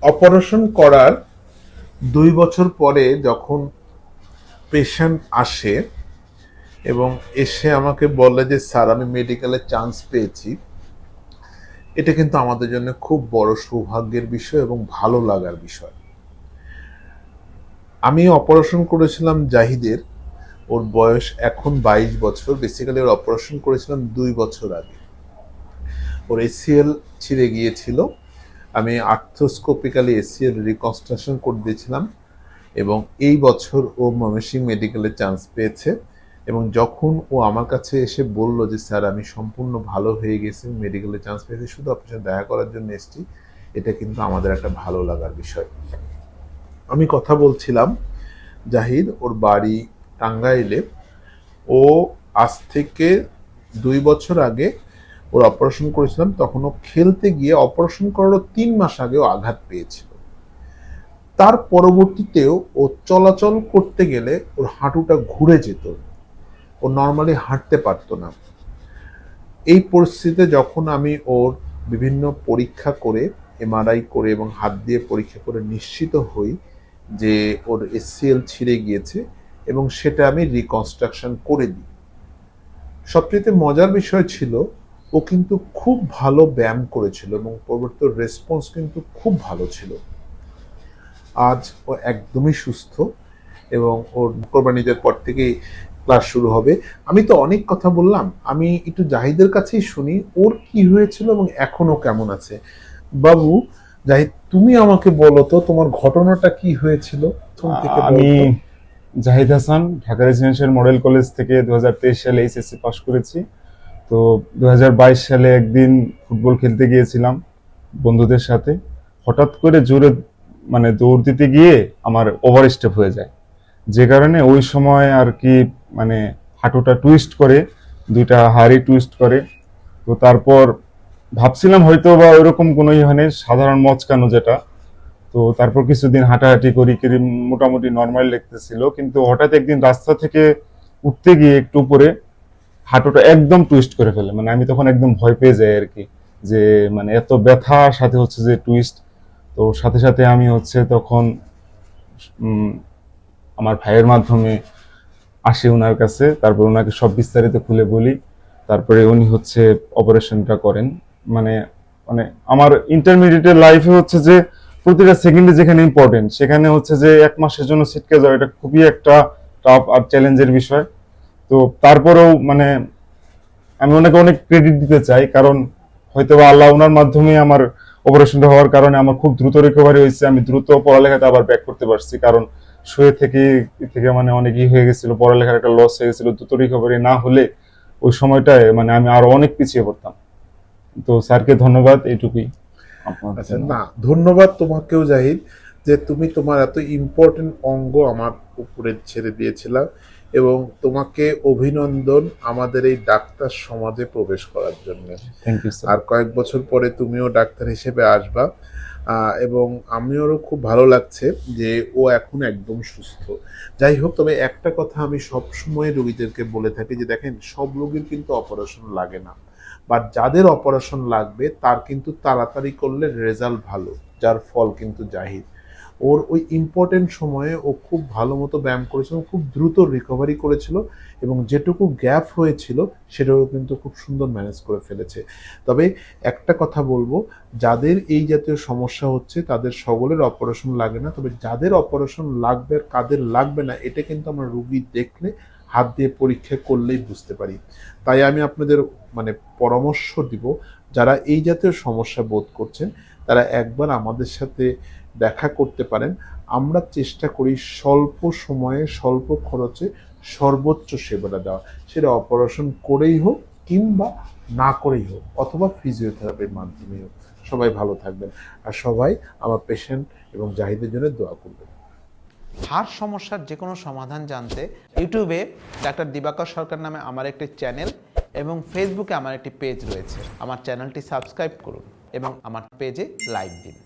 Operation করার 2 বছর পরে যখন পেশেন্ট আসে এবং এসে আমাকে বলে যে স্যার আমি মেডিকেলে চান্স পেয়েছি, এটা কিন্তু আমাদের জন্য খুব বড় সৌভাগ্যের বিষয় এবং ভালো লাগার বিষয়। আমি অপারেশন করেছিলাম জাহিদের, ওর বয়স এখন 22 বছর। বেসিক্যালি ওর অপারেশন করেছিলাম 2 বছর আগে। ওর এসিএল ছিঁড়ে গিয়েছিল, আমি আর্থ্রোস্কোপিক্যালি এসিএল রিকনস্ট্রাকশন করে দিয়েছিলাম এবং এই বছর ও ময়মনসিংহ মেডিকেলে চান্স পেয়েছে। এবং যখন ও আমার কাছে এসে বলল যে স্যার আমি সম্পূর্ণ ভালো হয়ে গেছি, মেডিকেলে চান্স পেয়েছি, শুধু আপনার সাথে দেখা করার জন্য এসেছি, এটা কিন্তু আমাদের একটা ভালো লাগার বিষয়। আমি কথা বলছিলাম জাহিদ, ওর বাড়ি টাঙ্গাইলে। ও আজ থেকে 2 বছর আগে ওর অপারেশন করেছিলাম, তখন ও খেলতে গিয়ে অপারেশন করারও 3 মাস আগে ও আঘাত পেয়েছিল। তার পরবর্তীতেও ও চলাচল করতে গেলে ওর হাঁটুটা ঘুরে যেত, ও নর্মালি হাঁটতে পারতো না। এই পরিস্থিতিতে যখন আমি ওর বিভিন্ন পরীক্ষা করে, এমআরআই করে এবং হাত দিয়ে পরীক্ষা করে নিশ্চিত হই যে ওর এসসিএল ছিঁড়ে গিয়েছে এবং সেটা আমি রিকনস্ট্রাকশন করে দিই। সবচেয়ে মজার বিষয় ছিল ও কিন্তু খুব ভালো ব্যায়াম করেছিল এবং পরবর্তী রেসপন্স কিন্তু খুব ভালো ছিল। আজ ও একদমই সুস্থ এবং ওর কোরবানিদের পর থেকেই ক্লাস শুরু হবে। আমি তো অনেক কথা বললাম, আমি একটু জাহিদের কাছেই শুনি ওর কি হয়েছিল এবং এখনো কেমন আছে। বাবু জাহিদ, তুমি আমাকে বলো তো তোমার ঘটনাটা কি হয়েছিল প্রথম থেকে আমি বলতো। Zahid Hasan, Dhaka residential model college থেকে 2023 সালে এইচএসসি পাস করেছি। তো 2022 সালে একদিন ফুটবল খেলতে গিয়েছিলাম বন্ধুদের সাথে। হঠাৎ করে জোরে দৌড় দিতে গিয়ে আমার ওভার স্টেপ হয়ে যায়, যে কারণে ওই সময় আর কি মানে হাঁটুটা টুইস্ট করে, দুইটা হাড়ি টুইস্ট করে। তো তারপর ভাবছিলাম হয়তো বা ওইরকম কোনো হয়নি, সাধারণ মচকানো যেটা। তো তারপর কিছুদিন হাঁটাহাঁটি করি, মোটামুটি নর্মাল লাগতেছিল, কিন্তু হঠাৎ একদিন রাস্তা থেকে উঠতে গিয়ে একটু উপরে হাঁটুটা একদম টুইস্ট করে ফেলে। আমি তখন একদম ভয় পেয়ে যাই আর কি, যে এত ব্যথার সাথে হচ্ছে যে টুইস্ট। তো সাথে সাথে আমি হচ্ছে তখন আমার ভাইয়ের মাধ্যমে আসি ওনার কাছে, তারপর ওনাকে সব বিস্তারিত খুলে বলি। তারপরে উনি হচ্ছে অপারেশনটা করেন। মানে মানে আমার ইন্টারমিডিয়েটের লাইফে হচ্ছে যে প্রতিটা সেকেন্ডে যেখানে ইম্পর্টেন্ট, সেখানে হচ্ছে যে 1 মাসের জন্য ছিটকে যাওয়া, এটা খুবই একটা টাফ আর চ্যালেঞ্জের বিষয়। তো তারপরেও আমি ওনাকে অনেক ক্রেডিট দিতে চাই, কারণ হয়তো বা আল্লাহ ওনার মাধ্যমে আমার অপারেশনটা হওয়ার কারণে আমার খুব দ্রুত রিকভারি হয়েছে, আমি দ্রুত পড়ালেখাতে আবার ব্যাক করতে পারছি। কারণ শুয়ে থেকে থেকে অনেক হয়ে গেছিল, পড়ালেখার একটা লস হয়ে গেছিল। দ্রুত রিকভারি না হলে ওই সময়টায় আমি আরো অনেক পিছিয়ে পড়তাম। তো স্যারকে ধন্যবাদ, এইটুকুই আপনার আচ্ছা, জন্য। না ধন্যবাদ তোমাকেও জাহিদ, যে তুমি তোমার এত ইম্পর্টেন্ট অঙ্গ আমার উপরে ছেড়ে দিয়েছিলা এবং তোমাকে অভিনন্দন আমাদের এই ডাক্তার সমাজে প্রবেশ করার জন্য। Thank you sir. আর কয়েক বছর পরে তুমিও ডাক্তার হিসেবে আসবা। এবং আমিও খুব ভালো লাগছে যে ও এখন একদম সুস্থ। যাই হোক, তবে একটা কথা আমি সবসময় রোগীদেরকে বলে থাকি যে দেখেন, সব রোগীর কিন্তু অপারেশন লাগে না, বা যাদের অপারেশন লাগবে তার কিন্তু তাড়াতাড়ি করলে রেজাল্ট ভালো, যার ফল কিন্তু জাহিদ। ওর ওই ইম্পর্টেন্ট সময়ে ও খুব ভালো মতো ব্যায়াম করেছিল, খুব দ্রুত রিকভারি করেছিল এবং যেটুকু গ্যাপ হয়েছিল সেটাও কিন্তু খুব সুন্দর ম্যানেজ করে ফেলেছে। তবে একটা কথা বলবো, যাদের এই জাতীয় সমস্যা হচ্ছে তাদের সকলের অপারেশন লাগে না, তবে যাদের অপারেশন লাগবে আর কাদের লাগবে না এটা কিন্তু আমরা রুগী দেখলে, হাত দিয়ে পরীক্ষা করলেই বুঝতে পারি। তাই আমি আপনাদের পরামর্শ দিব, যারা এই জাতীয় সমস্যা বোধ করছেন তারা একবার আমাদের সাথে দেখা করতে পারেন। আমরা চেষ্টা করি স্বল্প সময়ে স্বল্প খরচে সর্বোচ্চ সেবাটা দেওয়া, সেটা অপারেশন করেই হোক কিংবা না করেই হোক, অথবা ফিজিওথেরাপির মাধ্যমে হোক। সবাই ভালো থাকবেন আর সবাই আমার পেশেন্ট এবং জাহিদের জন্য দোয়া করবেন। হাড় সমস্যার যে কোনো সমাধান জানতে ইউটিউবে ডাক্তার দিবাকর সরকার নামে আমার একটি চ্যানেল এবং ফেসবুকে আমার একটি পেজ রয়েছে। আমার চ্যানেলটি সাবস্ক্রাইব করুন এবং আমার পেজে লাইক দিন।